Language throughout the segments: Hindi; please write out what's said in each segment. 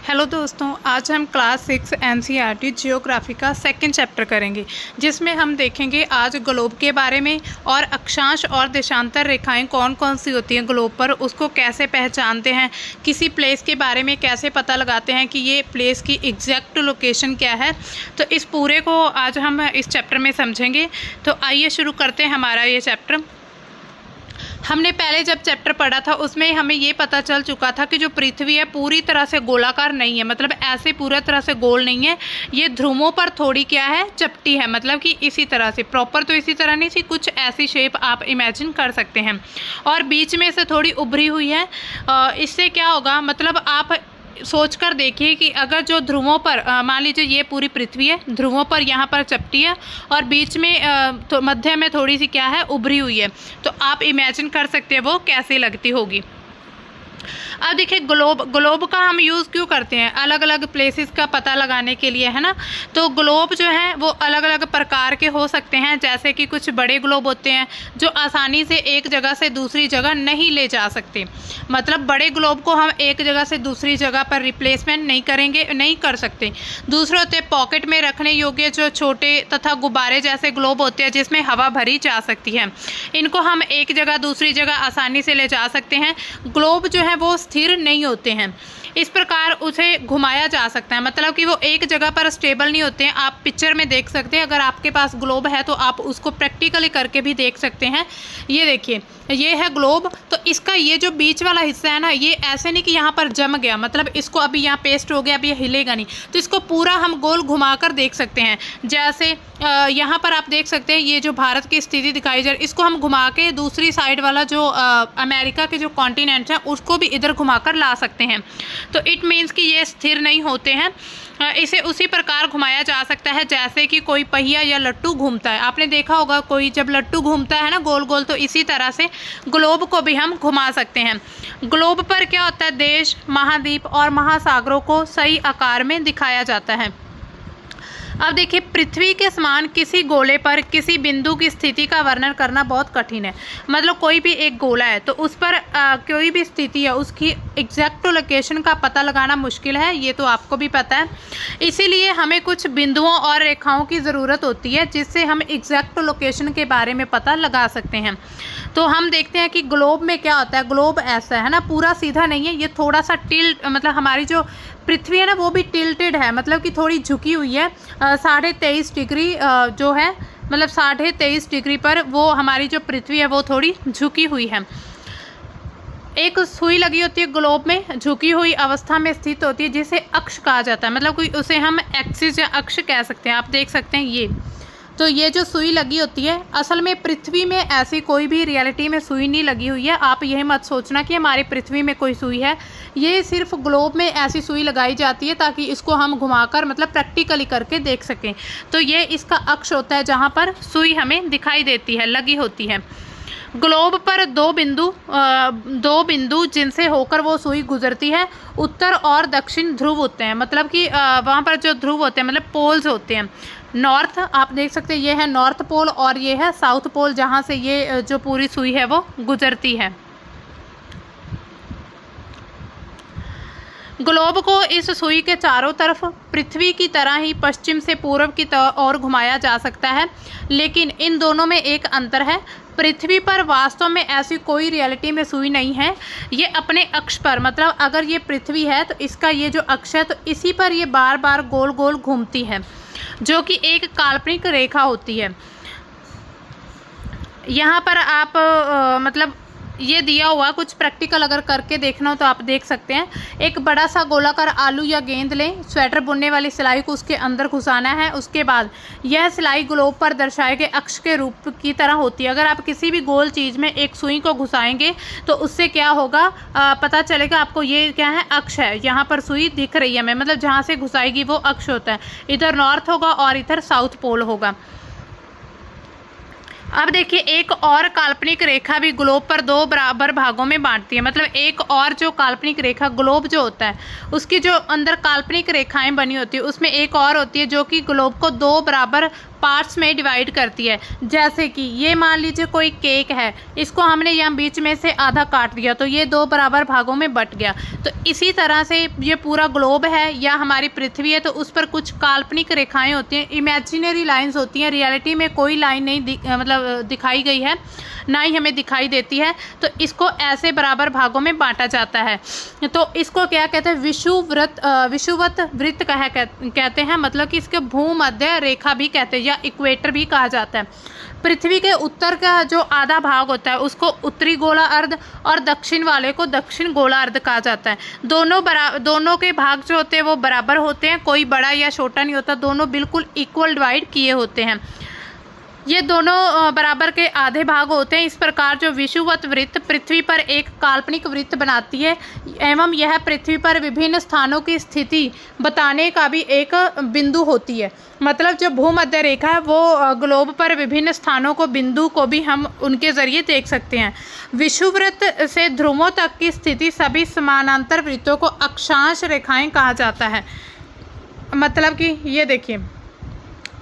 हेलो दोस्तों, आज हम क्लास 6 एनसीईआरटी जियोग्राफी का सेकंड चैप्टर करेंगे, जिसमें हम देखेंगे आज ग्लोब के बारे में और अक्षांश और देशांतर रेखाएं कौन कौन सी होती हैं ग्लोब पर, उसको कैसे पहचानते हैं, किसी प्लेस के बारे में कैसे पता लगाते हैं कि ये प्लेस की एग्जैक्ट लोकेशन क्या है। तो इस पूरे को आज हम इस चैप्टर में समझेंगे। तो आइए शुरू करते हैं हमारा ये चैप्टर। हमने पहले जब चैप्टर पढ़ा था उसमें हमें ये पता चल चुका था कि जो पृथ्वी है पूरी तरह से गोलाकार नहीं है, मतलब ऐसे पूरा तरह से गोल नहीं है। ये ध्रुवों पर थोड़ी क्या है, चपटी है, मतलब कि इसी तरह से प्रॉपर तो इसी तरह नहीं सी, कुछ ऐसी शेप आप इमेजिन कर सकते हैं और बीच में से थोड़ी उभरी हुई है। इससे क्या होगा, मतलब आप सोचकर देखिए कि अगर जो ध्रुवों पर मान लीजिए ये पूरी पृथ्वी है, ध्रुवों पर यहाँ पर चपटी है और बीच में तो मध्य में थोड़ी सी क्या है, उभरी हुई है, तो आप इमेजिन कर सकते हैं वो कैसी लगती होगी। अब देखिए ग्लोब का हम यूज़ क्यों करते हैं, अलग अलग प्लेसेस का पता लगाने के लिए, है ना। तो ग्लोब जो है वो अलग अलग प्रकार के हो सकते हैं, जैसे कि कुछ बड़े ग्लोब होते हैं जो आसानी से एक जगह से दूसरी जगह नहीं ले जा सकते, मतलब बड़े ग्लोब को हम एक जगह से दूसरी जगह पर रिप्लेसमेंट नहीं कर सकते। दूसरे होते हैं पॉकेट में रखने योग्य, जो छोटे तथा गुब्बारे जैसे ग्लोब होते हैं जिसमें हवा भरी जा सकती है, इनको हम एक जगह दूसरी जगह आसानी से ले जा सकते हैं। ग्लोब जो है वो स्थिर नहीं होते हैं, इस प्रकार उसे घुमाया जा सकता है, मतलब कि वो एक जगह पर स्टेबल नहीं होते हैं। आप पिक्चर में देख सकते हैं, अगर आपके पास ग्लोब है तो आप उसको प्रैक्टिकली करके भी देख सकते हैं। ये देखिए, ये है ग्लोब, तो इसका ये जो बीच वाला हिस्सा है ना, ये ऐसे नहीं कि यहाँ पर जम गया, मतलब इसको अभी यहाँ पेस्ट हो गया, अब ये हिलेगा नहीं, तो इसको पूरा हम गोल घुमा कर देख सकते हैं। जैसे यहाँ पर आप देख सकते हैं ये जो भारत की स्थिति दिखाई जा रही है, इसको हम घुमा के दूसरी साइड वाला जो अमेरिका के जो कॉन्टिनेंट है उसको भी इधर घुमा कर ला सकते हैं। तो इट मीन्स कि ये स्थिर नहीं होते हैं। इसे उसी प्रकार घुमाया जा सकता है जैसे कि कोई पहिया या लट्टू घूमता है। आपने देखा होगा कोई जब लट्टू घूमता है ना गोल गोल, तो इसी तरह से ग्लोब को भी हम घुमा सकते हैं। ग्लोब पर क्या होता है, देश, महाद्वीप और महासागरों को सही आकार में दिखाया जाता है। अब देखिए, पृथ्वी के समान किसी गोले पर किसी बिंदु की स्थिति का वर्णन करना बहुत कठिन है। मतलब कोई भी एक गोला है तो उस पर कोई भी स्थिति है, उसकी एग्जैक्ट लोकेशन का पता लगाना मुश्किल है, ये तो आपको भी पता है। इसीलिए हमें कुछ बिंदुओं और रेखाओं की ज़रूरत होती है जिससे हम एग्जैक्ट लोकेशन के बारे में पता लगा सकते हैं। तो हम देखते हैं कि ग्लोब में क्या होता है। ग्लोब ऐसा है ना, पूरा सीधा नहीं है, ये थोड़ा सा टिल्ट, मतलब हमारी जो पृथ्वी है ना वो भी टिल्टेड है, मतलब कि थोड़ी झुकी हुई है। 23.5 डिग्री जो है, मतलब 23.5 डिग्री पर वो हमारी जो पृथ्वी है वो थोड़ी झुकी हुई है। एक सुई लगी होती है ग्लोब में, झुकी हुई अवस्था में स्थित होती है, जिसे अक्ष कहा जाता है, मतलब कोई उसे हम एक्सिस या अक्ष कह सकते हैं। आप देख सकते हैं ये, तो ये जो सुई लगी होती है, असल में पृथ्वी में ऐसी कोई भी रियलिटी में सुई नहीं लगी हुई है। आप यह मत सोचना कि हमारी पृथ्वी में कोई सुई है, ये सिर्फ ग्लोब में ऐसी सुई लगाई जाती है ताकि इसको हम घुमाकर मतलब प्रैक्टिकली करके देख सकें। तो ये इसका अक्ष होता है जहाँ पर सुई हमें दिखाई देती है, लगी होती है। ग्लोब पर दो बिंदु जिनसे होकर वो सुई गुजरती है, उत्तर और दक्षिण ध्रुव होते हैं, मतलब कि वहाँ पर जो ध्रुव होते हैं मतलब पोल्स होते हैं। नॉर्थ आप देख सकते हैं, ये है नॉर्थ पोल और ये है साउथ पोल, जहाँ से ये जो पूरी सुई है वो गुजरती है। ग्लोब को इस सुई के चारों तरफ पृथ्वी की तरह ही पश्चिम से पूर्व की ओर घुमाया जा सकता है, लेकिन इन दोनों में एक अंतर है। पृथ्वी पर वास्तव में ऐसी कोई रियलिटी में सुई नहीं है, ये अपने अक्ष पर, मतलब अगर ये पृथ्वी है तो इसका ये जो अक्ष है तो इसी पर ये बार बार गोल गोल घूमती है, जो कि एक काल्पनिक रेखा होती है। यहाँ पर आप मतलब ये दिया हुआ कुछ प्रैक्टिकल अगर करके देखना हो तो आप देख सकते हैं। एक बड़ा सा गोलाकार आलू या गेंद लें, स्वेटर बुनने वाली सिलाई को उसके अंदर घुसाना है, उसके बाद यह सिलाई ग्लोब पर दर्शाए गए अक्ष के रूप की तरह होती है। अगर आप किसी भी गोल चीज़ में एक सुई को घुसाएंगे तो उससे क्या होगा, पता चलेगा आपको ये क्या है, अक्ष है। यहाँ पर सुई दिख रही है हमें, मतलब जहाँ से घुसाएगी वो अक्ष होता है। इधर नॉर्थ होगा और इधर साउथ पोल होगा। अब देखिए, एक और काल्पनिक रेखा भी ग्लोब पर दो बराबर भागों में बांटती है, मतलब एक और जो काल्पनिक रेखा ग्लोब जो होता है उसकी जो अंदर काल्पनिक रेखाएं बनी होती है, उसमें एक और होती है जो कि ग्लोब को दो बराबर पार्ट्स में डिवाइड करती है। जैसे कि ये मान लीजिए कोई केक है, इसको हमने यहाँ बीच में से आधा काट दिया तो ये 2 बराबर भागों में बट गया। तो इसी तरह से ये पूरा ग्लोब है या हमारी पृथ्वी है, तो उस पर कुछ काल्पनिक रेखाएं होती हैं, इमेजिनरी लाइंस होती हैं। रियलिटी में कोई लाइन नहीं दिखाई गई है, ना ही हमें दिखाई देती है। तो इसको ऐसे बराबर भागों में बांटा जाता है। तो इसको क्या कहते हैं, विषुवत वृत्त कहते हैं, मतलब कि इसके भूमध्य रेखा भी कहते हैं या इक्वेटर भी कहा जाता है। पृथ्वी के उत्तर का जो आधा भाग होता है उसको उत्तरी गोला अर्ध और दक्षिण वाले को दक्षिण गोला अर्ध कहा जाता है। दोनों के भाग जो होते हैं वो बराबर होते हैं, कोई बड़ा या छोटा नहीं होता, दोनों बिल्कुल इक्वल डिवाइड किए होते हैं। ये दोनों बराबर के आधे भाग होते हैं। इस प्रकार जो विषुवत वृत्त पृथ्वी पर एक काल्पनिक वृत्त बनाती है एवं यह पृथ्वी पर विभिन्न स्थानों की स्थिति बताने का भी एक बिंदु होती है। मतलब जो भूमध्य रेखा है वो ग्लोब पर विभिन्न स्थानों को, बिंदु को भी हम उनके जरिए देख सकते हैं। विषुवृत्त से ध्रुवों तक की स्थिति सभी समानांतर वृत्तों को अक्षांश रेखाएं कहा जाता है। मतलब कि ये देखिए,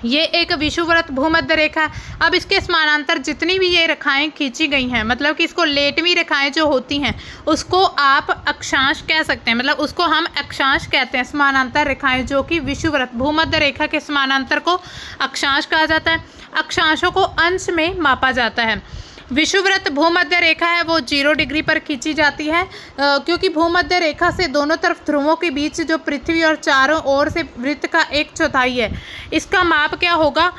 ये एक विषुवृत्त भूमध्य रेखा। अब इसके समानांतर जितनी भी ये रेखाएं खींची गई हैं, मतलब कि इसको लेटवी रेखाएं जो होती हैं उसको आप अक्षांश कह सकते हैं, मतलब उसको हम अक्षांश कहते हैं। समानांतर रेखाएं जो कि विषुवृत्त भूमध्य रेखा के समानांतर को अक्षांश कहा जाता है। अक्षांशों को अंश में मापा जाता है। विषुवृत्त भूमध्य रेखा है वो 0 डिग्री पर खींची जाती है, क्योंकि भूमध्य रेखा से दोनों तरफ ध्रुवों के बीच जो पृथ्वी और चारों ओर से वृत्त का 1/4 है, इसका माप क्या होगा,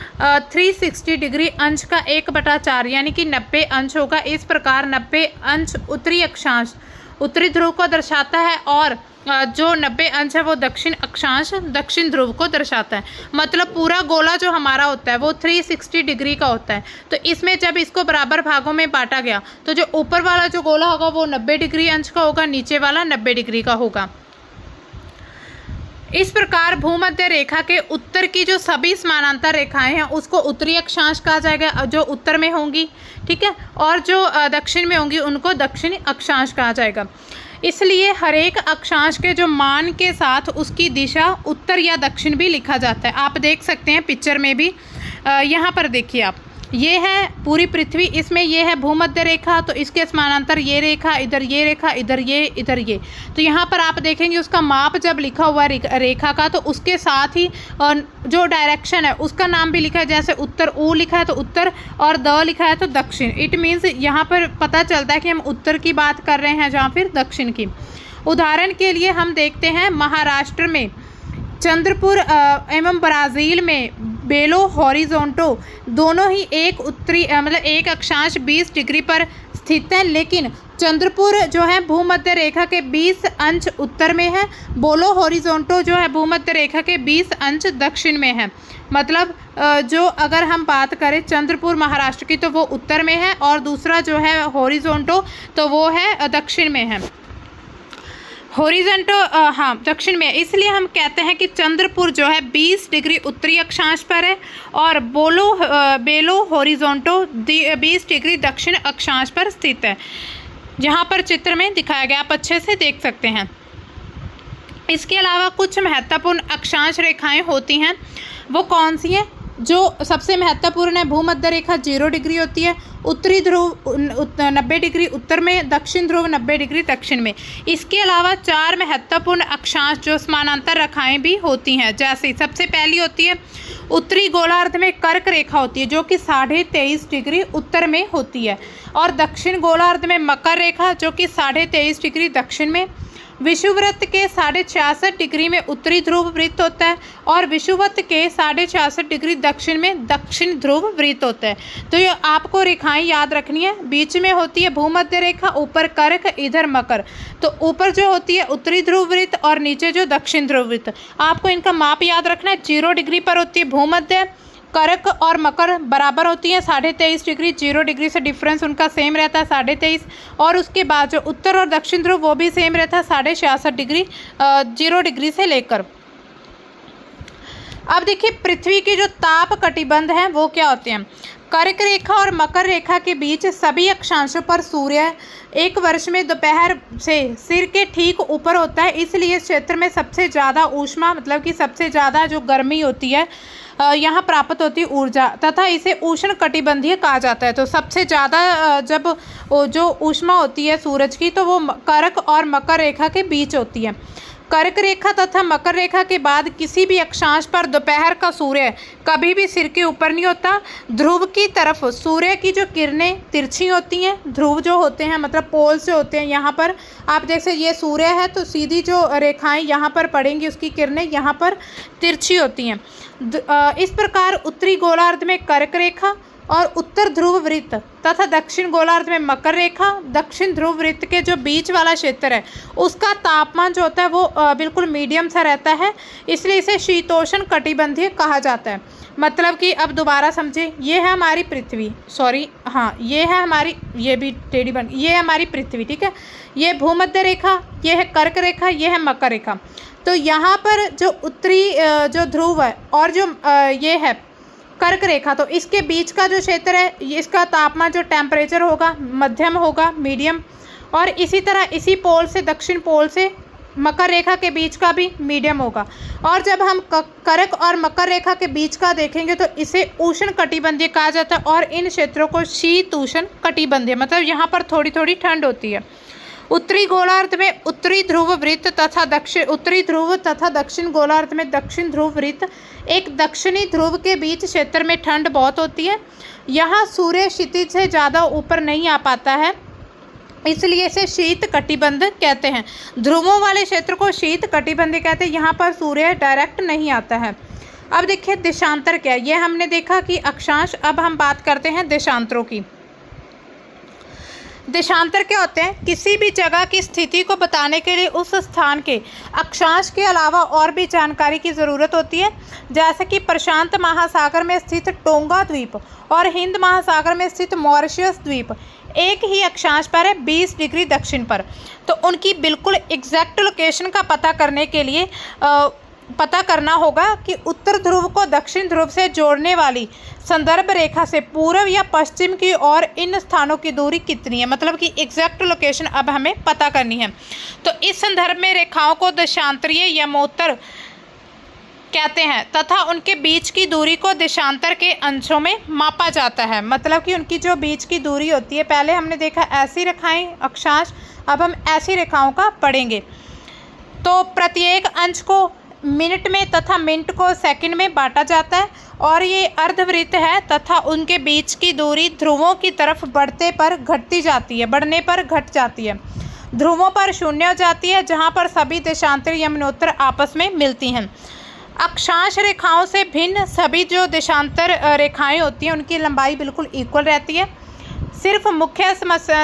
360 डिग्री अंश का 1/4 यानी कि 90 अंश होगा। इस प्रकार 90 अंश उत्तरी अक्षांश उत्तरी ध्रुव को दर्शाता है और जो 90 अंश है वो दक्षिण अक्षांश दक्षिण ध्रुव को दर्शाता है। मतलब पूरा गोला जो हमारा होता है वो 360 डिग्री का होता है। तो इसमें जब इसको बराबर भागों में बांटा गया तो जो ऊपर वाला जो गोला होगा वो 90 डिग्री अंश का होगा, नीचे वाला 90 डिग्री का होगा। इस प्रकार भूमध्य रेखा के उत्तर की जो सभी समानांतर रेखाएं हैं उसको उत्तरी अक्षांश कहा जाएगा, जो उत्तर में होंगी, ठीक है, और जो दक्षिण में होंगी उनको दक्षिणी अक्षांश कहा जाएगा। इसलिए हर एक अक्षांश के जो मान के साथ उसकी दिशा उत्तर या दक्षिण भी लिखा जाता है। आप देख सकते हैं पिक्चर में भी, यहाँ पर देखिए आप, ये है पूरी पृथ्वी, इसमें ये है भूमध्य रेखा, तो इसके समानांतर ये रेखा, इधर ये रेखा, इधर ये, इधर ये। तो यहाँ पर आप देखेंगे उसका माप जब लिखा हुआ है रेखा का, तो उसके साथ ही जो डायरेक्शन है उसका नाम भी लिखा है। जैसे उत्तर ऊ लिखा है तो उत्तर और द लिखा है तो दक्षिण। इट मीन्स यहाँ पर पता चलता है कि हम उत्तर की बात कर रहे हैं या फिर दक्षिण की। उदाहरण के लिए हम देखते हैं महाराष्ट्र में चंद्रपुर एवं ब्राज़ील में बेलो हॉरिजॉन्टो दोनों ही एक उत्तरी मतलब एक अक्षांश 20 डिग्री पर स्थित है, लेकिन चंद्रपुर जो है भूमध्य रेखा के 20 अंश उत्तर में है, बेलो हॉरिजॉन्टो जो है भूमध्य रेखा के 20 अंश दक्षिण में है। मतलब जो अगर हम बात करें चंद्रपुर महाराष्ट्र की तो वो उत्तर में है और दूसरा जो है हॉरिजॉन्टो तो वो है दक्षिण में है। हॉरिजॉन्टो हाँ दक्षिण में, इसलिए हम कहते हैं कि चंद्रपुर जो है 20 डिग्री उत्तरी अक्षांश पर है और बेलो हॉरिजॉन्टो 20 डिग्री दक्षिण अक्षांश पर स्थित है। यहाँ पर चित्र में दिखाया गया, आप अच्छे से देख सकते हैं। इसके अलावा कुछ महत्वपूर्ण अक्षांश रेखाएं होती हैं, वो कौन सी हैं? जो सबसे महत्वपूर्ण है, भूमध्य रेखा 0 डिग्री होती है, उत्तरी ध्रुव 90 डिग्री उत्तर में, दक्षिण ध्रुव 90 डिग्री दक्षिण में। इसके अलावा 4 महत्वपूर्ण अक्षांश जो समानांतर रेखाएं भी होती हैं। जैसे सबसे पहली होती है उत्तरी गोलार्ध में कर्क रेखा होती है जो कि 23.5 डिग्री उत्तर में होती है, और दक्षिण गोलार्ध में मकर रेखा जो कि 23.5 डिग्री दक्षिण में। विषुवृत्त के 66.5 डिग्री में उत्तरी ध्रुव वृत्त होता है और विषुवृत्त के 66.5 डिग्री दक्षिण में दक्षिण ध्रुव वृत्त होता है। तो ये आपको रेखाएं याद रखनी है। बीच में होती है भूमध्य रेखा, ऊपर कर्क, इधर मकर। तो ऊपर जो होती है उत्तरी ध्रुव वृत्त और नीचे जो दक्षिण ध्रुव वृत्त। आपको इनका माप याद रखना है। 0 डिग्री पर होती है भूमध्य, कर्क और मकर बराबर होती है 23.5 डिग्री, 0 डिग्री से डिफरेंस उनका सेम रहता है 23.5, और उसके बाद जो उत्तर और दक्षिण ध्रुव वो भी सेम रहता है 66.5 डिग्री, 0 डिग्री से लेकर। अब देखिए पृथ्वी की जो ताप कटिबंध है वो क्या होते हैं? कर्क रेखा और मकर रेखा के बीच सभी अक्षांशों पर सूर्य एक वर्ष में दोपहर से सिर के ठीक ऊपर होता है, इसलिए इस क्षेत्र में सबसे ज़्यादा ऊष्मा मतलब कि सबसे ज़्यादा जो गर्मी होती है यहाँ प्राप्त होती है ऊर्जा, तथा इसे उष्ण कटिबंधीय कहा जाता है। तो सबसे ज़्यादा जब जो ऊष्मा होती है सूरज की, तो वो कर्क और मकर रेखा के बीच होती है। कर्क रेखा तथा मकर रेखा के बाद किसी भी अक्षांश पर दोपहर का सूर्य कभी भी सिर के ऊपर नहीं होता। ध्रुव की तरफ सूर्य की जो किरणें तिरछी होती हैं, ध्रुव जो होते हैं मतलब पोल से होते हैं, यहाँ पर आप देख सकते ये सूर्य है तो सीधी जो रेखाएं यहाँ पर पड़ेंगी, उसकी किरणें यहाँ पर तिरछी होती हैं। इस प्रकार उत्तरी गोलार्ध में कर्क रेखा और उत्तर ध्रुव वृत्त तथा दक्षिण गोलार्ध में मकर रेखा, दक्षिण ध्रुव वृत्त के जो बीच वाला क्षेत्र है उसका तापमान जो होता है वो बिल्कुल मीडियम सा रहता है, इसलिए इसे शीतोष्ण कटिबंधीय कहा जाता है। मतलब कि अब दोबारा समझे, ये है हमारी पृथ्वी, ये है हमारी, ये भी टेढ़ी बन, ये है हमारी पृथ्वी, ठीक है। ये भूमध्य रेखा, ये है कर्क रेखा, ये है मकर रेखा। तो यहाँ पर जो उत्तरी जो ध्रुव है और जो ये है कर्क रेखा, तो इसके बीच का जो क्षेत्र है इसका तापमान जो टेम्परेचर होगा मध्यम होगा, मीडियम, और इसी तरह इसी पोल से दक्षिण पोल से मकर रेखा के बीच का भी मीडियम होगा। और जब हम कर्क और मकर रेखा के बीच का देखेंगे तो इसे उष्ण कटिबंधीय कहा जाता है, और इन क्षेत्रों को शीतोष्ण कटिबंधीय, मतलब यहाँ पर थोड़ी थोड़ी ठंड होती है। उत्तरी गोलार्ध में उत्तरी ध्रुव वृत्त तथा उत्तरी ध्रुव तथा दक्षिण गोलार्ध में दक्षिण ध्रुव वृत्त, एक दक्षिणी ध्रुव के बीच क्षेत्र में ठंड बहुत होती है। यहाँ सूर्य क्षितिज से ज़्यादा ऊपर नहीं आ पाता है, इसलिए इसे शीत कटिबंध कहते हैं। ध्रुवों वाले क्षेत्र को शीत कटिबंध कहते हैं, यहाँ पर सूर्य डायरेक्ट नहीं आता है। अब देखिए देशांतर क्या है, ये हमने देखा कि अक्षांश। अब हम बात करते हैं देशांतरों की। देशांतर क्या होते हैं? किसी भी जगह की स्थिति को बताने के लिए उस स्थान के अक्षांश के अलावा और भी जानकारी की ज़रूरत होती है। जैसे कि प्रशांत महासागर में स्थित टोंगा द्वीप और हिंद महासागर में स्थित मॉरिशस द्वीप एक ही अक्षांश पर है, 20 डिग्री दक्षिण पर। तो उनकी बिल्कुल एग्जैक्ट लोकेशन का पता करने के लिए पता करना होगा कि उत्तर ध्रुव को दक्षिण ध्रुव से जोड़ने वाली संदर्भ रेखा से पूर्व या पश्चिम की ओर इन स्थानों की दूरी कितनी है, मतलब कि एग्जैक्ट लोकेशन अब हमें पता करनी है। तो इस संदर्भ में रेखाओं को देशांतरीय यमोत्तर कहते हैं तथा उनके बीच की दूरी को देशांतर के अंशों में मापा जाता है। मतलब कि उनकी जो बीच की दूरी होती है, पहले हमने देखा ऐसी रेखाएं अक्षांश, अब हम ऐसी रेखाओं का पढ़ेंगे। तो प्रत्येक अंश को मिनट में तथा मिनट को सेकंड में बांटा जाता है, और ये अर्धवृत्त है तथा उनके बीच की दूरी ध्रुवों की तरफ बढ़ने पर घट जाती है। ध्रुवों पर शून्य हो जाती है, जहाँ पर सभी देशांतरी यमनोत्तर आपस में मिलती हैं। अक्षांश रेखाओं से भिन्न सभी जो देशांतर रेखाएं होती हैं उनकी लंबाई बिल्कुल इक्वल रहती है। सिर्फ मुख्य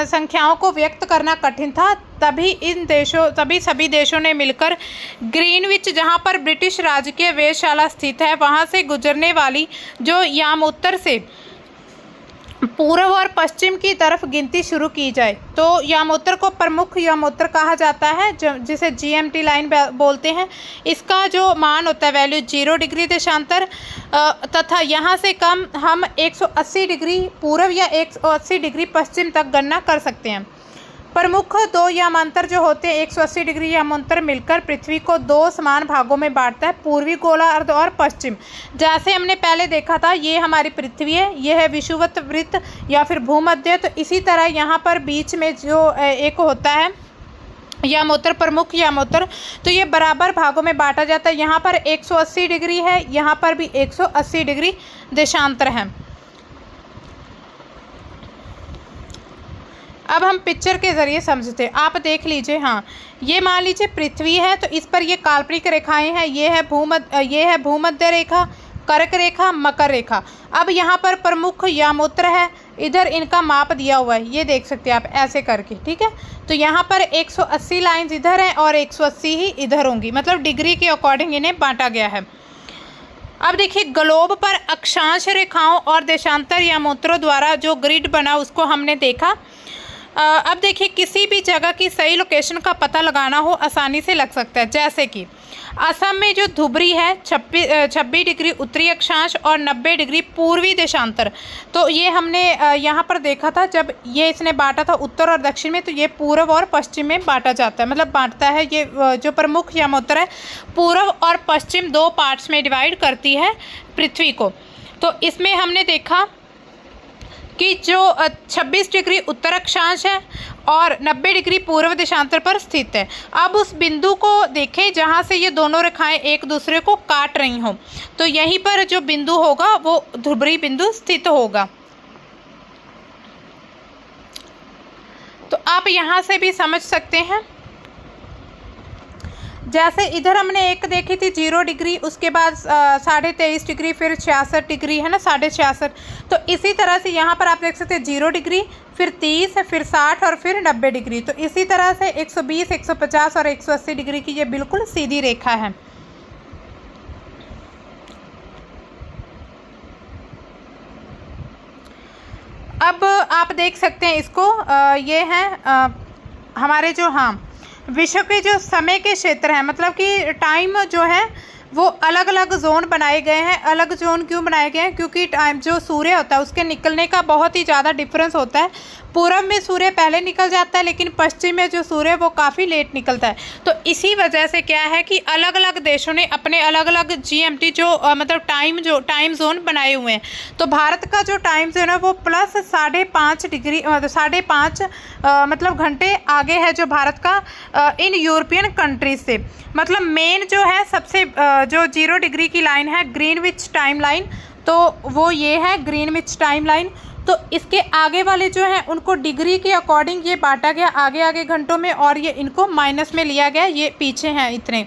संख्याओं को व्यक्त करना कठिन था, तभी सभी देशों ने मिलकर ग्रीनविच, जहां पर ब्रिटिश राजकीय वेधशाला स्थित है, वहां से गुजरने वाली जो यामोत्तर से पूर्व और पश्चिम की तरफ गिनती शुरू की जाए। तो यामोत्तर को प्रमुख यामोत्तर कहा जाता है, जिसे GMT लाइन बोलते हैं। इसका जो मान होता है वैल्यू 0 डिग्री देशांतर तथा यहाँ से कम हम 180 डिग्री पूर्व या 180 डिग्री पश्चिम तक गणना कर सकते हैं। प्रमुख दो यामांतर जो होते हैं 180 डिग्री यामांतर मिलकर पृथ्वी को 2 समान भागों में बांटता है, पूर्वी गोलार्ध और पश्चिम। जैसे हमने पहले देखा था, ये हमारी पृथ्वी है, ये है विषुवत वृत्त या फिर भूमध्य। तो इसी तरह यहाँ पर बीच में जो एक होता है यामोत्तर, प्रमुख यामोत्तर, तो ये बराबर भागों में बांटा जाता है। यहाँ पर 180 डिग्री है, यहाँ पर भी 180 डिग्री देशांतर है। अब हम पिक्चर के ज़रिए समझते हैं। आप देख लीजिए, हाँ ये मान लीजिए पृथ्वी है, तो इस पर ये काल्पनिक रेखाएं हैं। ये है भूमध्य रेखा, कर्क रेखा, मकर रेखा। अब यहाँ पर प्रमुख यामोत्तर है, इधर इनका माप दिया हुआ है, ये देख सकते हैं आप ऐसे करके, ठीक है। तो यहाँ पर 180 लाइन्स इधर हैं और 180 ही इधर होंगी, मतलब डिग्री के अकॉर्डिंग इन्हें बांटा गया है। अब देखिए ग्लोब पर अक्षांश रेखाओं और देशांतर यामोत्तरों द्वारा जो ग्रिड बना उसको हमने देखा। अब देखिए, किसी भी जगह की सही लोकेशन का पता लगाना हो आसानी से लग सकता है। जैसे कि असम में जो धुबरी है 26 डिग्री उत्तरी अक्षांश और 90 डिग्री पूर्वी देशांतर। तो ये हमने यहाँ पर देखा था, जब ये इसने बांटा था उत्तर और दक्षिण में, तो ये पूर्व और पश्चिम में बांटा जाता है, मतलब बांटता है। ये जो प्रमुख यमोत्तर है पूर्व और पश्चिम 2 पार्ट्स में डिवाइड करती है पृथ्वी को। तो इसमें हमने देखा कि जो 26 डिग्री उत्तर अक्षांश है और 90 डिग्री पूर्व देशांतर पर स्थित है। अब उस बिंदु को देखें जहां से ये दोनों रेखाएं एक दूसरे को काट रही हों, तो यहीं पर जो बिंदु होगा वो ध्रुवीय बिंदु स्थित होगा। तो आप यहां से भी समझ सकते हैं, जैसे इधर हमने एक देखी थी 0 डिग्री, उसके बाद 23.5 डिग्री, फिर 66 डिग्री है ना, 66.5। तो इसी तरह से यहाँ पर आप देख सकते हैं 0 डिग्री, फिर 30, फिर 60 और फिर 90 डिग्री। तो इसी तरह से 120, 150 और 180 डिग्री की ये बिल्कुल सीधी रेखा है। अब आप देख सकते हैं इसको, ये है हमारे जो विश्व के जो समय के क्षेत्र हैं, मतलब कि टाइम जो है वो अलग अलग जोन बनाए गए हैं। अलग जोन क्यों बनाए गए हैं? क्योंकि टाइम जो सूर्य होता है उसके निकलने का बहुत ही ज़्यादा डिफरेंस होता है। पूरब में सूर्य पहले निकल जाता है, लेकिन पश्चिम में जो सूर्य वो काफ़ी लेट निकलता है। तो इसी वजह से क्या है कि अलग अलग देशों ने अपने अलग अलग GMT जो मतलब टाइम जोन बनाए हुए हैं। तो भारत का जो टाइम जोन है वो प्लस 5.5 डिग्री 5.5 मतलब घंटे आगे है जो भारत का इन यूरोपियन कंट्रीज से। मतलब मेन जो है सबसे जो 0 डिग्री की लाइन है ग्रीनविच टाइम लाइन, तो वो ये है ग्रीनविच टाइम लाइन। तो इसके आगे वाले जो हैं उनको डिग्री के अकॉर्डिंग ये बांटा गया आगे आगे घंटों में, और ये इनको माइनस में लिया गया, ये पीछे हैं इतने।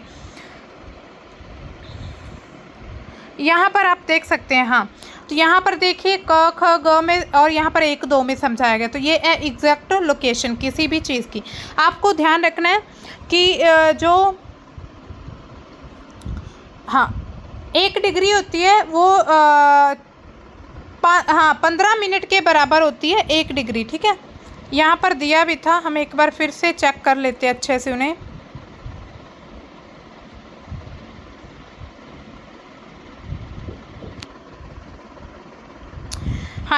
यहाँ पर आप देख सकते हैं। तो यहाँ पर देखिए क ख ग में और यहाँ पर 1 2 में समझाया गया। तो ये है एग्जैक्ट लोकेशन किसी भी चीज़ की। आपको ध्यान रखना है कि जो 1 डिग्री होती है वो 15 मिनट के बराबर होती है 1 डिग्री। ठीक है, यहाँ पर दिया भी था, हम एक बार फिर से चेक कर लेते हैं अच्छे से उन्हें।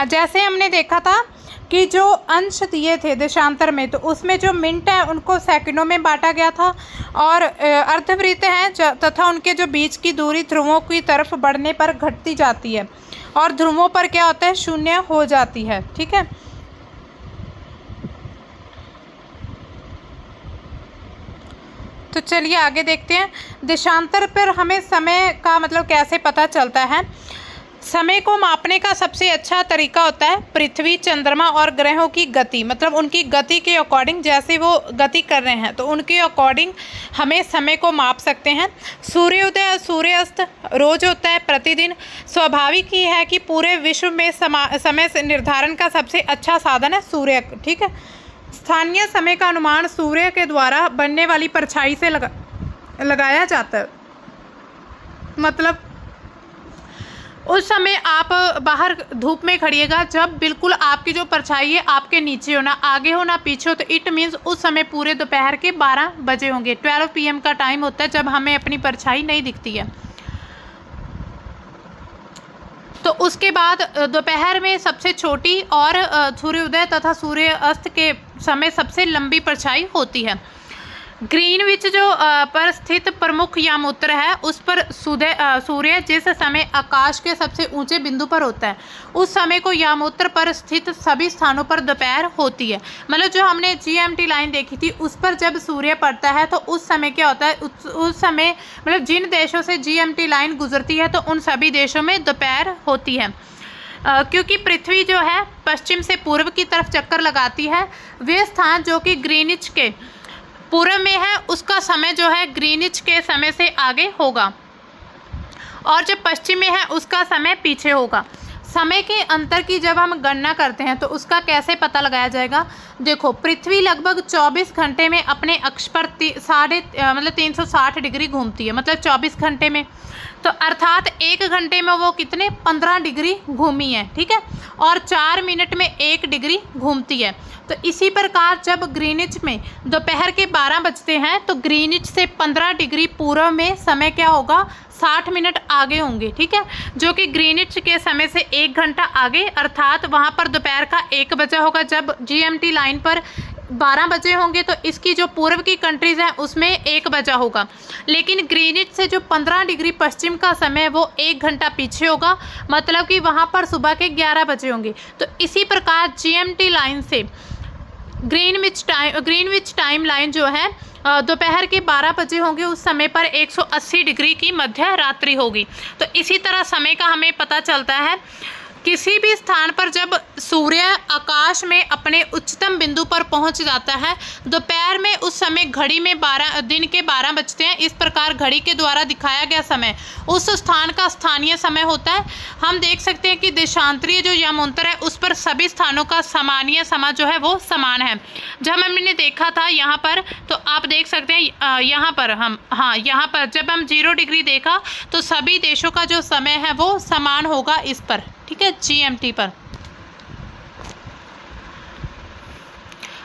जैसे हमने देखा था कि जो अंश दिए थे देशांतर में, तो उसमें जो मिनट है उनको सेकंडों में बांटा गया था, और अर्धवृत्त हैं तथा उनके जो बीच की दूरी ध्रुवों की तरफ बढ़ने पर घटती जाती है, और ध्रुवों पर क्या होता है 0 हो जाती है। ठीक है, तो चलिए आगे देखते हैं। देशांतर पर हमें समय का मतलब कैसे पता चलता है। समय को मापने का सबसे अच्छा तरीका होता है पृथ्वी, चंद्रमा और ग्रहों की गति, मतलब उनकी गति के अकॉर्डिंग जैसे वो गति कर रहे हैं तो उनके अकॉर्डिंग हमें समय को माप सकते हैं। सूर्योदय और सूर्यास्त रोज होता है प्रतिदिन। स्वाभाविक ही है कि पूरे विश्व में समय से निर्धारण का सबसे अच्छा साधन है सूर्य। ठीक है, स्थानीय समय का अनुमान सूर्य के द्वारा बनने वाली परछाई से लगाया जाता है। मतलब उस समय आप बाहर धूप में खड़िएगा जब बिल्कुल आपकी जो परछाई है आपके नीचे हो, ना आगे हो ना पीछे हो, तो इट मीन्स उस समय पूरे दोपहर के 12 बजे होंगे। 12 PM का टाइम होता है जब हमें अपनी परछाई नहीं दिखती है। तो उसके बाद दोपहर में सबसे छोटी और सूर्योदय तथा सूर्यास्त के समय सबसे लंबी परछाई होती है। ग्रीनविच जो पर स्थित प्रमुख यामोत्तर है उस पर सूर्य जिस समय आकाश के सबसे ऊंचे बिंदु पर होता है उस समय को यामोत्तर पर स्थित सभी स्थानों पर दोपहर होती है। मतलब जो हमने GMT लाइन देखी थी उस पर जब सूर्य पड़ता है तो उस समय क्या होता है, उस समय मतलब जिन देशों से GMT लाइन गुजरती है तो उन सभी देशों में दोपहर होती है। क्योंकि पृथ्वी जो है पश्चिम से पूर्व की तरफ चक्कर लगाती है, वे स्थान जो कि ग्रीनिच के पूर्व में है उसका समय जो है ग्रीनिच के समय से आगे होगा, और जो पश्चिम में है उसका समय पीछे होगा। समय के अंतर की जब हम गणना करते हैं तो उसका कैसे पता लगाया जाएगा। देखो, पृथ्वी लगभग 24 घंटे में अपने अक्ष पर 360 डिग्री घूमती है, मतलब 24 घंटे में। तो अर्थात 1 घंटे में वो कितने 15 डिग्री घूमी है, ठीक है, और 4 मिनट में 1 डिग्री घूमती है। तो इसी प्रकार जब ग्रीनिच में दोपहर के 12 बजते हैं तो ग्रीनिच से 15 डिग्री पूर्व में समय क्या होगा, 60 मिनट आगे होंगे, ठीक है, जो कि ग्रीनिच के समय से 1 घंटा आगे, अर्थात वहाँ पर दोपहर का 1 बजा होगा। जब GMT लाइन पर 12 बजे होंगे तो इसकी जो पूर्व की कंट्रीज़ हैं उसमें 1 बजा होगा, लेकिन ग्रीनिच से जो 15 डिग्री पश्चिम का समय है वो 1 घंटा पीछे होगा, मतलब कि वहाँ पर सुबह के 11 बजे होंगे। तो इसी प्रकार GMT लाइन से ग्रीनविच टाइम लाइन जो है दोपहर के 12 बजे होंगे, उस समय पर 180 डिग्री की मध्य रात्रि होगी। तो इसी तरह समय का हमें पता चलता है। किसी भी स्थान पर जब सूर्य आकाश में अपने उच्चतम बिंदु पर पहुंच जाता है दोपहर में, उस समय घड़ी में दिन के 12 बजते हैं। इस प्रकार घड़ी के द्वारा दिखाया गया समय उस स्थान का स्थानीय समय होता है। हम देख सकते हैं कि देशांतरीय जो यमांतर है उस पर सभी स्थानों का सामान्य समय जो है वो समान है। जब हमने देखा था यहाँ पर, तो आप देख सकते हैं यहाँ पर जब हम 0 डिग्री देखा तो सभी देशों का जो समय है वो समान होगा इस पर, ठीक है, GMT पर।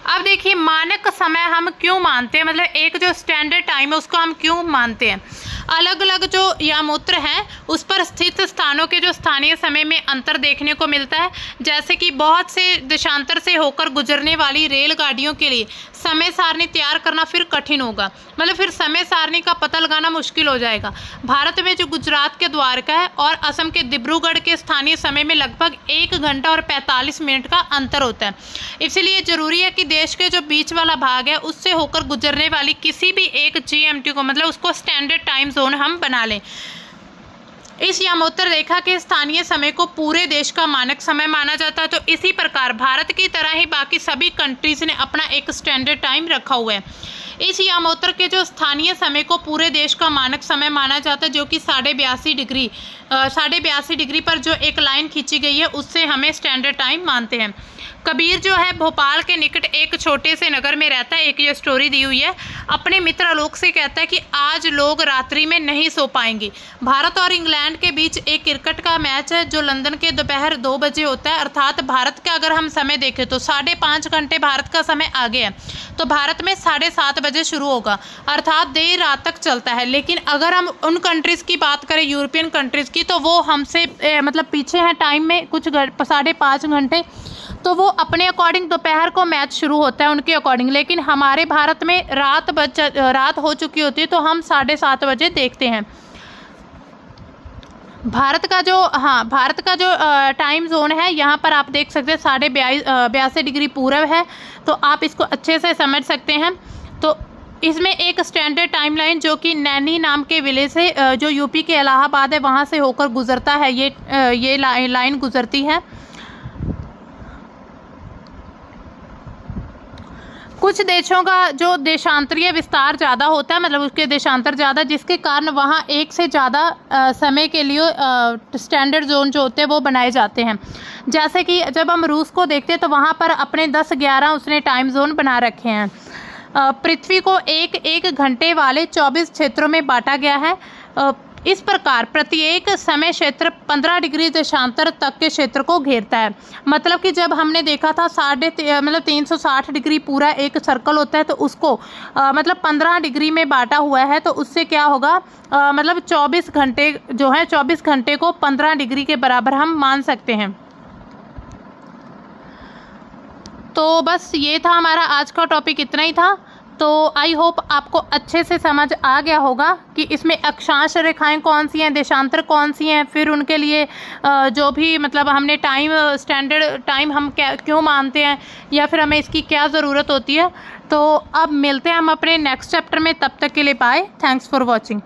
अब देखिए, मानक समय हम क्यों मानते हैं, मतलब एक जो स्टैंडर्ड टाइम है उसको हम क्यों मानते हैं। अलग अलग जो यमोत्र हैं उस पर स्थित स्थानों के जो स्थानीय समय में अंतर देखने को मिलता है, जैसे कि बहुत से देशांतर से होकर गुजरने वाली रेलगाड़ियों के लिए समय सारणी तैयार करना फिर कठिन होगा, मतलब फिर समय सारणी का पता लगाना मुश्किल हो जाएगा। भारत में जो गुजरात के द्वारका है और असम के डिब्रूगढ़ के स्थानीय समय में लगभग 1 घंटा और 45 मिनट का अंतर होता है। इसलिए जरूरी है कि देश के जो बीच वाला भाग है उससे होकर गुजरने वाली किसी भी एक GMT को, मतलब उसको स्टैंडर्ड टाइम जोन हम बना लें। इस यमोत्तर रेखा के स्थानीय समय को पूरे देश का मानक समय माना जाता है। तो इसी प्रकार भारत की तरह ही बाकी सभी कंट्रीज ने अपना एक स्टैंडर्ड टाइम रखा हुआ है। इस यमोत्तर के जो स्थानीय समय को पूरे देश का मानक समय माना जाता है, जो कि 82.5 डिग्री पर जो एक लाइन खींची गई है उससे हमें स्टैंडर्ड टाइम मानते हैं। कबीर जो है भोपाल के निकट एक छोटे से नगर में रहता है। एक ये स्टोरी दी हुई है। अपने मित्र आलोक से कहता है कि आज लोग रात्रि में नहीं सो पाएंगे। भारत और इंग्लैंड के बीच एक क्रिकेट का मैच है जो लंदन के दोपहर 2 बजे होता है, अर्थात भारत का अगर हम समय देखें तो 5.5 घंटे भारत का समय आगे है। तो भारत में 7:30 बजे शुरू होगा, अर्थात देर रात तक चलता है। लेकिन अगर हम उन कंट्रीज़ की बात करें, यूरोपियन कंट्रीज़ की, तो वो हमसे मतलब पीछे हैं टाइम में कुछ 5.5 घंटे। तो वो अपने अकॉर्डिंग दोपहर को मैच शुरू होता है उनके अकॉर्डिंग। लेकिन हमारे भारत में रात हो चुकी होती है, तो हम 7:30 बजे देखते हैं। भारत का जो टाइम जोन है यहाँ पर आप देख सकते हैं 82 डिग्री पूर्व है। तो आप इसको अच्छे से समझ सकते हैं। तो इसमें एक स्टैंडर्ड टाइमलाइन जो कि नैनी नाम के विलेज से जो यूपी के इलाहाबाद है वहाँ से होकर गुजरता है, ये लाइन गुजरती है। कुछ देशों का जो देशांतरीय विस्तार ज़्यादा होता है, मतलब उसके देशांतर ज़्यादा, जिसके कारण वहाँ एक से ज़्यादा समय के लिए स्टैंडर्ड जोन जो होते हैं वो बनाए जाते हैं। जैसे कि जब हम रूस को देखते हैं तो वहाँ पर अपने 10-11 उसने टाइम जोन बना रखे हैं। पृथ्वी को एक घंटे वाले 24 क्षेत्रों में बांटा गया है। इस प्रकार प्रत्येक समय क्षेत्र 15 डिग्री देशांतर तक के क्षेत्र को घेरता है। मतलब कि जब हमने देखा था 360 डिग्री पूरा एक सर्कल होता है, तो उसको मतलब 15 डिग्री में बांटा हुआ है। तो उससे क्या होगा, मतलब 24 घंटे जो है 24 घंटे को 15 डिग्री के बराबर हम मान सकते हैं। तो बस ये था हमारा आज का टॉपिक, इतना ही था। तो आई होप आपको अच्छे से समझ आ गया होगा कि इसमें अक्षांश रेखाएं कौन सी हैं, देशांतर कौन सी हैं, फिर उनके लिए जो भी मतलब हमने स्टैंडर्ड टाइम हम क्यों मानते हैं, या फिर हमें इसकी क्या ज़रूरत होती है। तो अब मिलते हैं हम अपने नेक्स्ट चैप्टर में, तब तक के लिए बाय, थैंक्स फॉर वॉचिंग।